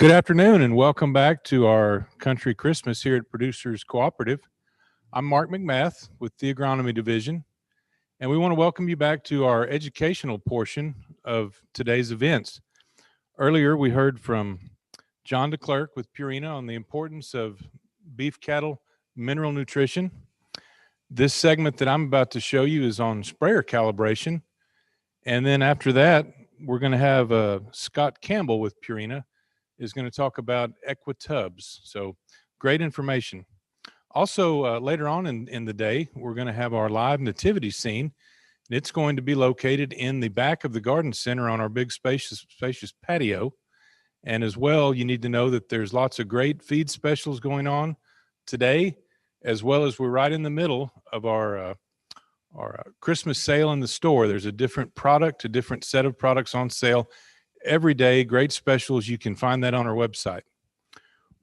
Good afternoon and welcome back to our Country Christmas here at Producers Cooperative. I'm Mark McMath with the Agronomy Division, and we want to welcome you back to our educational portion of today's events. Earlier, we heard from John DeClerc with Purina on the importance of beef cattle mineral nutrition. This segment that I'm about to show you is on sprayer calibration, and then after that, we're going to have Scott Campbell with Purina is going to talk about equitubs. So great information. Also, later on in the day, we're going to have our live nativity scene. And it's going to be located in the back of the garden center on our big spacious patio. And as well, you need to know that there's lots of great feed specials going on today, as well as we're right in the middle of our Christmas sale in the store. There's a different product, a different set of products on sale every day. Great specials. You can find that on our website.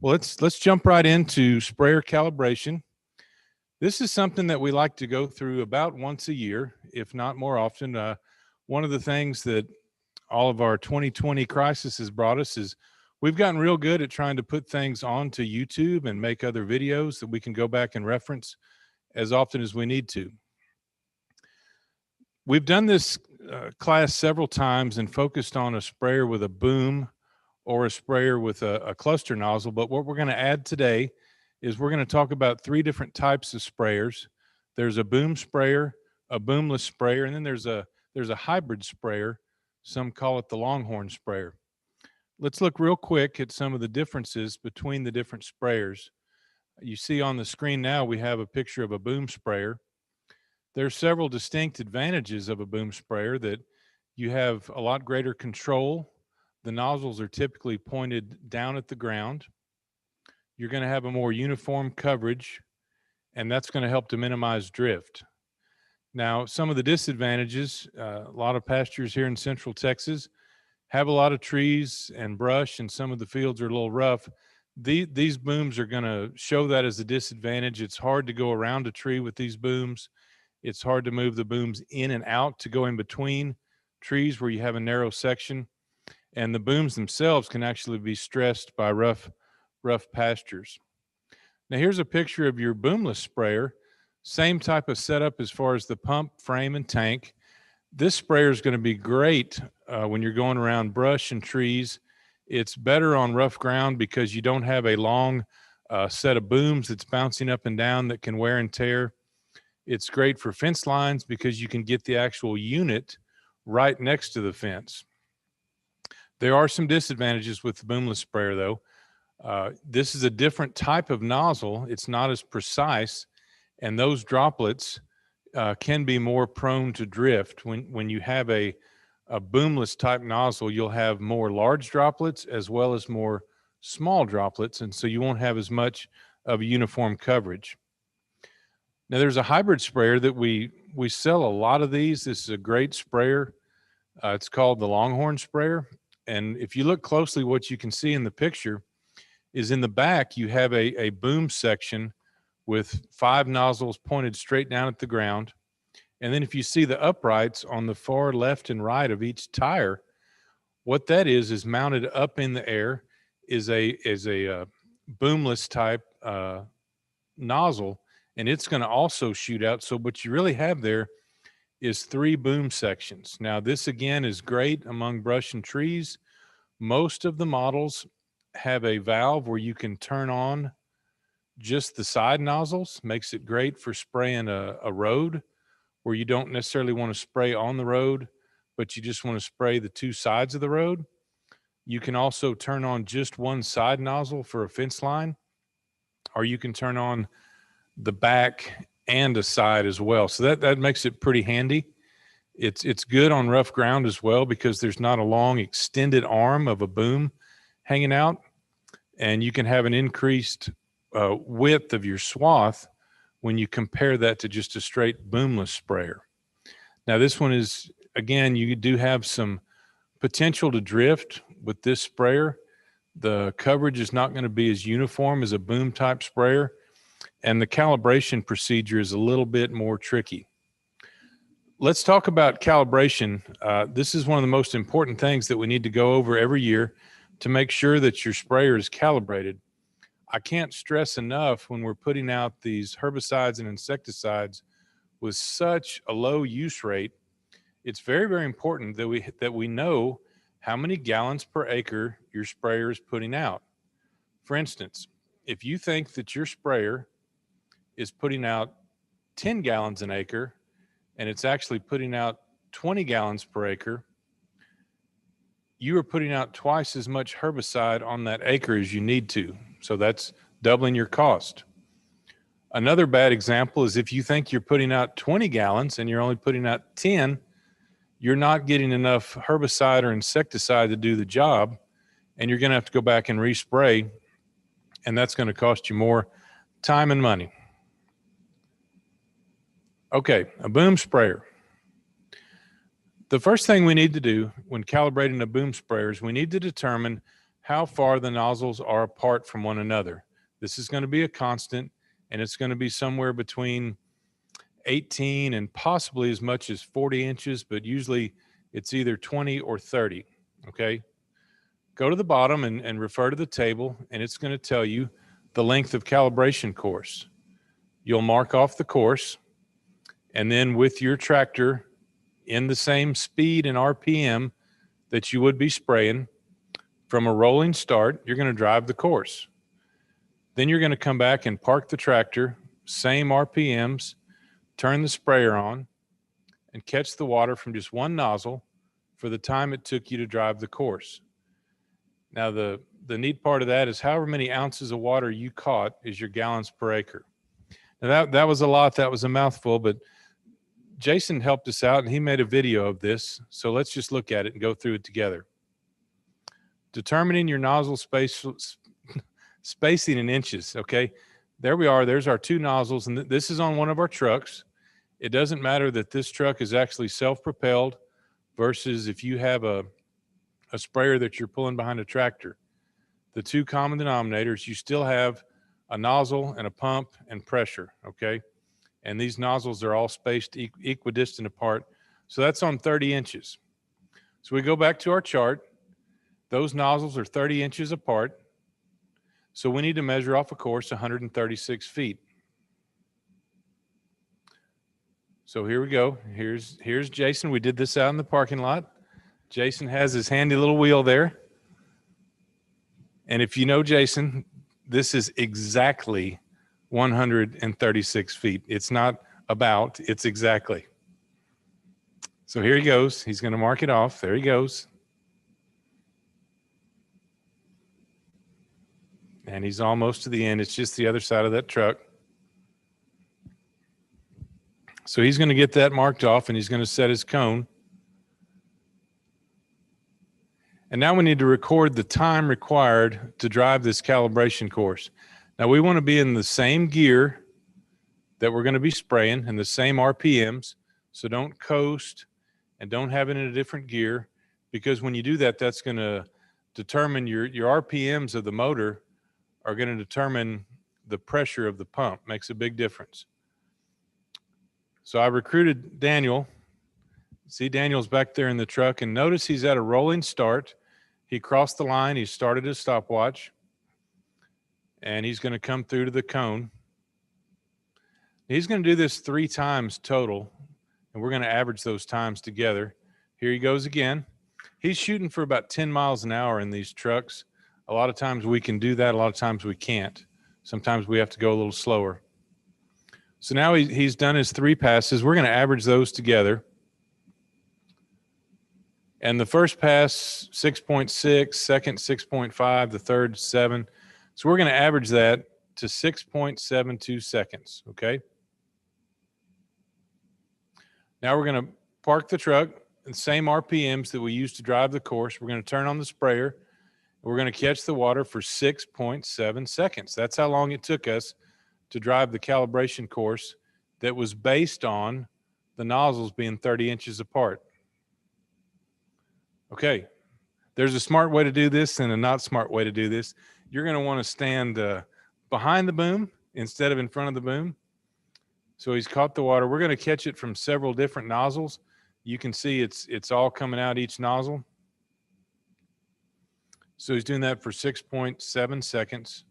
Well, let's jump right into sprayer calibration. This is something that we like to go through about once a year, if not more often. One of the things that all of our 2020 crisis has brought us is we've gotten real good at trying to put things onto YouTube and make other videos that we can go back and reference as often as we need to. We've done this class several times and focused on a sprayer with a boom or a sprayer with a cluster nozzle, but what we're going to add today is we're going to talk about three different types of sprayers. There's a boom sprayer, a boomless sprayer, and then there's a hybrid sprayer. Some call it the longhorn sprayer. Let's look real quick at some of the differences between the different sprayers. You see on the screen now we have a picture of a boom sprayer. There's several distinct advantages of a boom sprayer: that you have a lot greater control. The nozzles are typically pointed down at the ground. You're going to have a more uniform coverage, and that's going to help to minimize drift. Now, some of the disadvantages, a lot of pastures here in Central Texas have a lot of trees and brush, and some of the fields are a little rough. These booms are going to show that as a disadvantage. It's hard to go around a tree with these booms. It's hard to move the booms in and out to go in between trees where you have a narrow section. And the booms themselves can actually be stressed by rough pastures. Now here's a picture of your boomless sprayer. Same type of setup as far as the pump, frame, and tank. This sprayer is going to be great when you're going around brush and trees. It's better on rough ground because you don't have a long set of booms that's bouncing up and down that can wear and tear. It's great for fence lines because you can get the actual unit right next to the fence. There are some disadvantages with the boomless sprayer, though. This is a different type of nozzle. It's not as precise, and those droplets can be more prone to drift. When you have a boomless type nozzle, you'll have more large droplets as well as more small droplets, and so you won't have as much of a uniform coverage. Now, there's a hybrid sprayer that we sell a lot of these. This is a great sprayer. It's called the longhorn sprayer. And if you look closely, what you can see in the picture is in the back, you have a boom section with 5 nozzles pointed straight down at the ground. And then if you see the uprights on the far left and right of each tire, what that is mounted up in the air is a boomless type nozzle. And it's going to also shoot out. So what you really have there is 3 boom sections. Now, this again is great among brush and trees. Most of the models have a valve where you can turn on just the side nozzles. Makes it great for spraying a road where you don't necessarily want to spray on the road, but you just want to spray the 2 sides of the road. You can also turn on just one side nozzle for a fence line, or you can turn on the back and a side as well. So that makes it pretty handy. It's good on rough ground as well because there's not a long extended arm of a boom hanging out, and you can have an increased width of your swath when you compare that to just a straight boomless sprayer. Now this one is, again, you do have some potential to drift with this sprayer. The coverage is not going to be as uniform as a boom type sprayer, and the calibration procedure is a little bit more tricky. Let's talk about calibration. This is one of the most important things that we need to go over every year to make sure that your sprayer is calibrated. I can't stress enough when we're putting out these herbicides and insecticides with such a low use rate, it's very, very important that we know how many gallons per acre your sprayer is putting out. For instance, if you think that your sprayer is putting out 10 gallons an acre and it's actually putting out 20 gallons per acre, you are putting out twice as much herbicide on that acre as you need to. So that's doubling your cost. Another bad example is if you think you're putting out 20 gallons and you're only putting out 10, you're not getting enough herbicide or insecticide to do the job, and you're going to have to go back and respray, and that's going to cost you more time and money. Okay, a boom sprayer. The first thing we need to do when calibrating a boom sprayer is we need to determine how far the nozzles are apart from one another. This is going to be a constant, and it's going to be somewhere between 18 and possibly as much as 40 inches, but usually it's either 20 or 30, okay? Go to the bottom and refer to the table, and it's going to tell you the length of calibration course. You'll mark off the course, and then with your tractor in the same speed and RPM that you would be spraying, from a rolling start, you're going to drive the course. Then you're going to come back and park the tractor, same RPMs, turn the sprayer on, and catch the water from just one nozzle for the time it took you to drive the course. Now, the neat part of that is however many ounces of water you caught is your gallons per acre. Now, that was a lot. That was a mouthful, but Jason helped us out, and he made a video of this. So let's just look at it and go through it together. Determining your nozzle spacing in inches, okay? There we are. There's our two nozzles, and this is on one of our trucks. It doesn't matter that this truck is actually self-propelled versus if you have a sprayer that you're pulling behind a tractor. The two common denominators, you still have a nozzle and a pump and pressure, okay? And these nozzles are all spaced equidistant apart. So that's on 30 inches. So we go back to our chart. Those nozzles are 30 inches apart. So we need to measure off a course 136 feet. So here we go. Here's Jason. We did this out in the parking lot. Jason has his handy little wheel there. And if you know Jason, this is exactly 136 feet. It's not about, it's exactly. So here he goes. He's going to mark it off. There he goes. And he's almost to the end. It's just the other side of that truck. So he's going to get that marked off, and he's going to set his cone. And now we need to record the time required to drive this calibration course. Now we want to be in the same gear that we're going to be spraying and the same RPMs. So don't coast and don't have it in a different gear, because when you do that, that's going to determine your RPMs of the motor are going to determine the pressure of the pump. Makes a big difference. So I recruited Daniel. See, Daniel's back there in the truck, and notice he's at a rolling start. He crossed the line. He started his stopwatch, and he's going to come through to the cone. He's going to do this 3 times total, and we're going to average those times together. Here he goes again. He's shooting for about 10 miles an hour in these trucks. A lot of times we can do that. A lot of times we can't. Sometimes we have to go a little slower. So now he's done his 3 passes. We're going to average those together. And the first pass, 6.6, second, 6.5, the third, 7. So we're going to average that to 6.72 seconds, okay? Now we're going to park the truck, and same RPMs that we used to drive the course. We're going to turn on the sprayer. We're going to catch the water for 6.7 seconds. That's how long it took us to drive the calibration course that was based on the nozzles being 30 inches apart. Okay, there's a smart way to do this and a not smart way to do this. You're going to want to stand behind the boom instead of in front of the boom. So he's caught the water. We're going to catch it from several different nozzles. You can see it's all coming out each nozzle. So he's doing that for 6.7 seconds.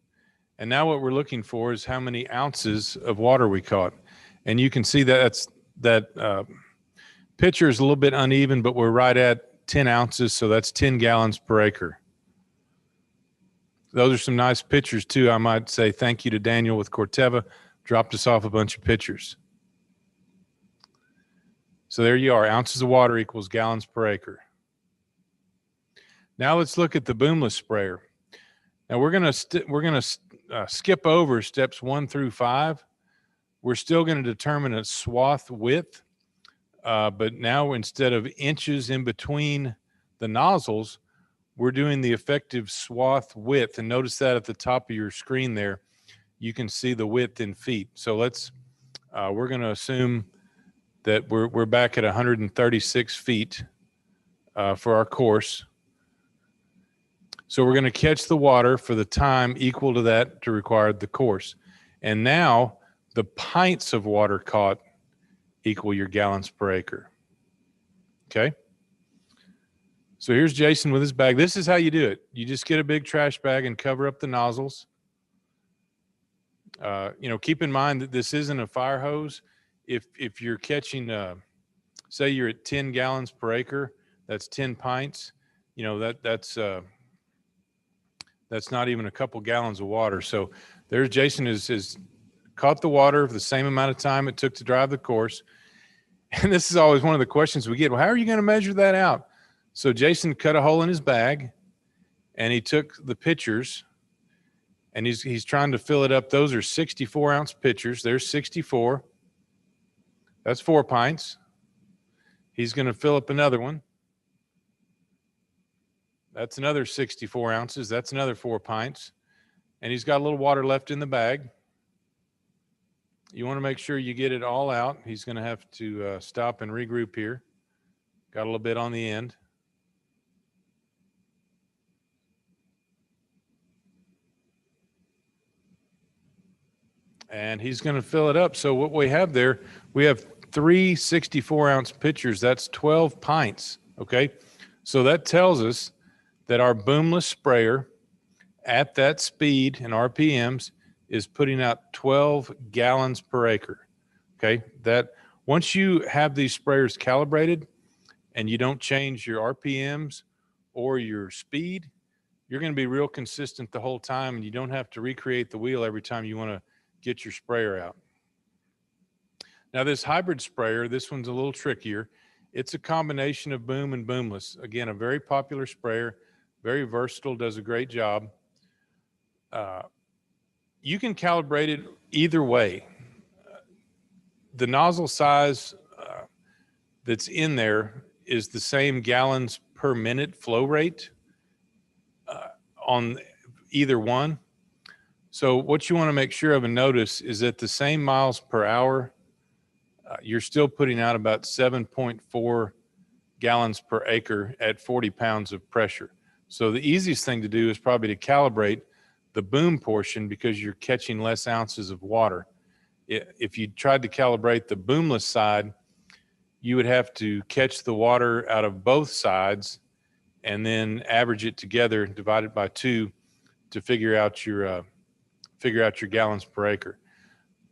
And now what we're looking for is how many ounces of water we caught. And you can see that pitcher is a little bit uneven, but we're right at 10 ounces. So that's 10 gallons per acre. Those are some nice pictures too. I might say thank you to Daniel with Corteva. Dropped us off a bunch of pictures. So there you are. Ounces of water equals gallons per acre. Now let's look at the Boomless sprayer. Now we're going to skip over steps 1 through 5. We're still going to determine a swath width, but now instead of inches in between the nozzles, we're doing the effective swath width. And notice that at the top of your screen there, you can see the width in feet. So we're going to assume that we're back at 136 feet for our course. So we're going to catch the water for the time equal to that to require the course. And now the pints of water caught equal your gallons per acre. Okay? So here's Jason with his bag. This is how you do it. You just get a big trash bag and cover up the nozzles. Keep in mind that this isn't a fire hose. If you're catching, say you're at 10 gallons per acre, that's 10 pints. That's not even a couple gallons of water. So there's Jason has caught the water for the same amount of time it took to drive the course. And this is always one of the questions we get. Well, how are you going to measure that out? So Jason cut a hole in his bag and he took the pitchers and he's trying to fill it up. Those are 64-ounce pitchers. There's 64. That's 4 pints. He's going to fill up another one. That's another 64 ounces. That's another 4 pints. And he's got a little water left in the bag. You want to make sure you get it all out. He's going to have to stop and regroup here. Got a little bit on the end. And he's going to fill it up. So what we have there, we have 3 64-ounce pitchers. That's 12 pints, okay? So that tells us that our Boomless sprayer at that speed and RPMs is putting out 12 gallons per acre, okay? That once you have these sprayers calibrated and you don't change your RPMs or your speed, you're going to be real consistent the whole time and you don't have to recreate the wheel every time you want to get your sprayer out. Now this hybrid sprayer, this one's a little trickier. It's a combination of Boom and Boomless. Again, a very popular sprayer, very versatile, does a great job. You can calibrate it either way. The nozzle size that's in there is the same gallons per minute flow rate on either one. So what you want to make sure of and notice is that the same miles per hour, you're still putting out about 7.4 gallons per acre at 40 pounds of pressure. So the easiest thing to do is probably to calibrate the boom portion because you're catching less ounces of water. If you tried to calibrate the Boomless side, you would have to catch the water out of both sides and then average it together, divide it by 2 to figure out your gallons per acre.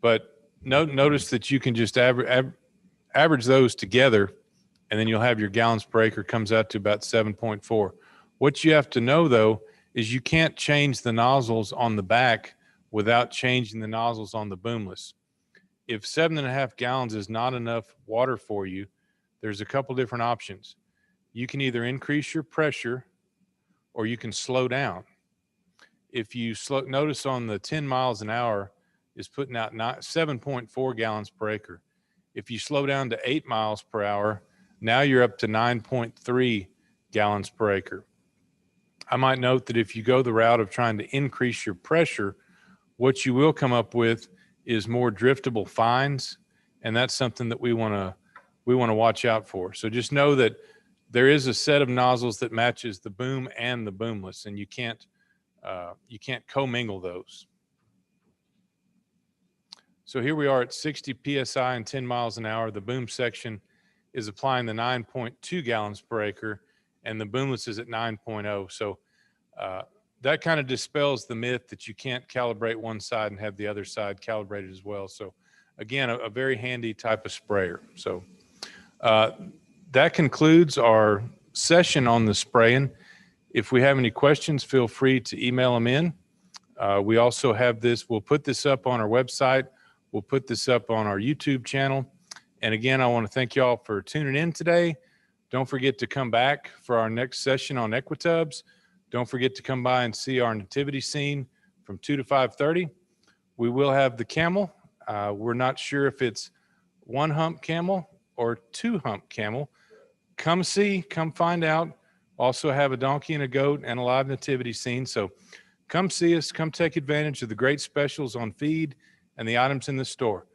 But notice that you can just average those together, and then you'll have your gallons per acre comes out to about 7.4. What you have to know, though, is you can't change the nozzles on the back without changing the nozzles on the Boomless. If 7.5 gallons is not enough water for you, there's a couple different options. You can either increase your pressure or you can slow down. If you notice on the 10 miles an hour is putting out 7.4 gallons per acre. If you slow down to 8 miles per hour, now you're up to 9.3 gallons per acre. I might note that if you go the route of trying to increase your pressure, what you will come up with is more driftable fines, and that's something that we want to watch out for. So just know that there is a set of nozzles that matches the Boom and the Boomless, and you can't commingle those. So here we are at 60 psi and 10 miles an hour. The Boom section is applying the 9.2 gallons per acre, and the Boomless is at 9.0. So that kind of dispels the myth that you can't calibrate one side and have the other side calibrated as well. So again, a very handy type of sprayer. So that concludes our session on the spraying. If we have any questions, feel free to email them in. We also have this, we'll put this up on our website. We'll put this up on our YouTube channel. And again, I want to thank y'all for tuning in today. Don't forget to come back for our next session on Equitubs. Don't forget to come by and see our nativity scene from 2 to 5:30. We will have the camel. We're not sure if it's one hump camel or two hump camel. Come see, come find out. Also have a donkey and a goat and a live nativity scene. So come see us, come take advantage of the great specials on feed and the items in the store.